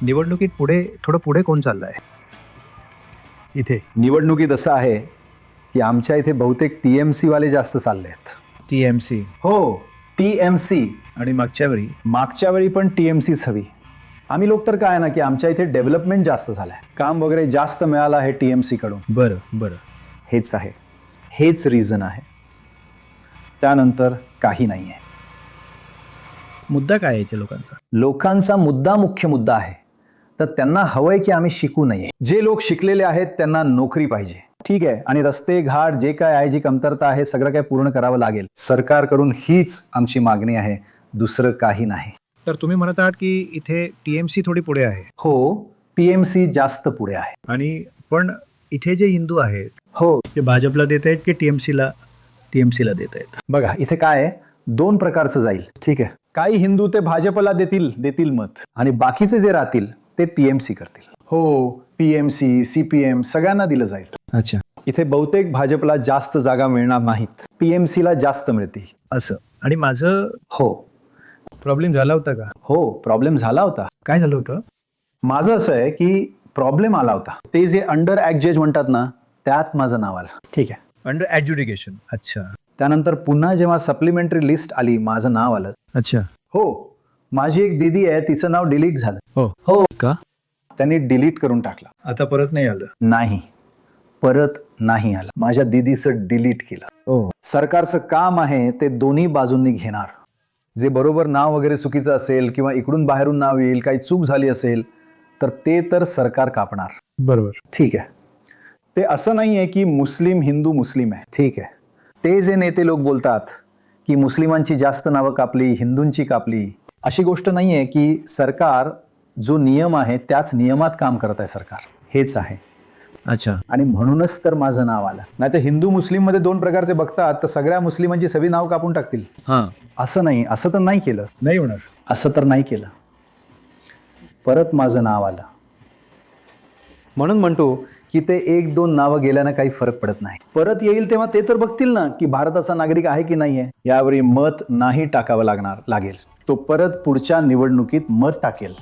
निवडणुकीत थोडं पुढे कोण चाललंय इथे? निवडणुकीत असं आहे की आमच्या इथे बहुतेक TMC वाले जास्त चालले आहेत. TMC. हो, TMC. आणि मागच्या वेळी पण TMCच हवी. आम्ही लोक तर काय ना की आमच्या इथे डेव्हलपमेंट जास्त झालंय, काम वगैरे जास्त मिळालं आहे TMC कडून. बरं हेच आहे, हेच रिझन आहे. त्यानंतर काही नाही आहे. मुद्दा काय आहे लोकांचा? लोकांचा मुख्य मुद्दा आहे तर त्यांना हवंय की आम्ही शिकू नये. जे लोक शिकलेले आहेत त्यांना नोकरी पाहिजे, ठीक आहे, आणि रस्ते घाट जे काय आहे, जी कमतरता आहे, सगळं काय पूर्ण करावं लागेल सरकारकडून. हीच आमची मागणी आहे, दुसरं काही नाही. तर तुम्ही म्हणत आहात की इथे TMC थोडी पुढे आहे? हो, PMC जास्त पुढे आहे. आणि पण इथे जे हिंदू आहेत हो, ते भाजपला देत आहेत की TMCला देत आहेत? बघा इथे काय आहे, दोन प्रकारचं जाईल, ठीक आहे. काही हिंदू ते भाजपला देतील मत, आणि बाकीचे जे राहतील ते TMC करतील. हो, PMC CPM सगळ्यांना दिलं जाईल. अच्छा, इथे बहुतेक भाजपला जास्त जागा मिळणार नाहीत, PMCला जास्त मिळतील असं. आणि माझं हो. प्रॉब्लेम झाला होता का? हो, प्रॉब्लेम झाला होता. काय झालं होतं? माझं असं आहे की प्रॉब्लेम आला होता, ते जे अंडर ऍक्ट जज म्हणतात ना, त्यात माझं नाव आलं, ठीक आहे. अंडर ॲज्युडिकेशन. अच्छा त्यानंतर पुन्हा जेव्हा सप्लिमेंटरी लिस्ट आली, माझं नाव आलं. अच्छा. हो, माझी एक दीदी आहे, तिचं नाव डिलीट झालं. हो का? त्यांनी डिलीट करून टाकलं. आता परत नाही आलं? नाही, परत नाही आलं. माझ्या दीदीचं डिलीट केलं. हो. सरकारचं काम आहे ते दोन्ही बाजूंनी घेणार. जे बरोबर नाव वगैरे चुकीचं असेल किंवा इकडून बाहेरून नाव येईल, काही चूक झाली असेल तर ते तर सरकार कापणार. बरोबर. ठीक आहे. ते असं नाही आहे की मुस्लिम हिंदू मुस्लिम आहे, ठीक आहे. ते जे नेते लोक बोलतात की मुस्लिमांची जास्त नावं कापली, हिंदूंची कापली, अशी गोष्ट नाही आहे. की सरकार जो नियम आहे त्याच नियमात काम करत आहे सरकार, हेच आहे. अच्छा. आणि म्हणूनच तर माझं नाव आलं. नाही तर हिंदू मुस्लिम मध्ये दोन प्रकारचे बघतात, तर सगळ्या मुस्लिमांची सगळी नाव कापून टाकतील. हां. असं नाही, असं तर नाही केलं. नाही होणार. असं तर नाही केलं. परत माझं नाव आलं. म्हणून म्हणतो की ते एक दोन नावं गेल्यानं काही फरक पडत नाही. परत येईल तेव्हा ते तर बघतील ना की भारताचा नागरिक आहे की नाही आहे. यावेळी मत नाही टाकावं लागेल. तो परत पुढच्या निवडणुकीत मत टाकेल.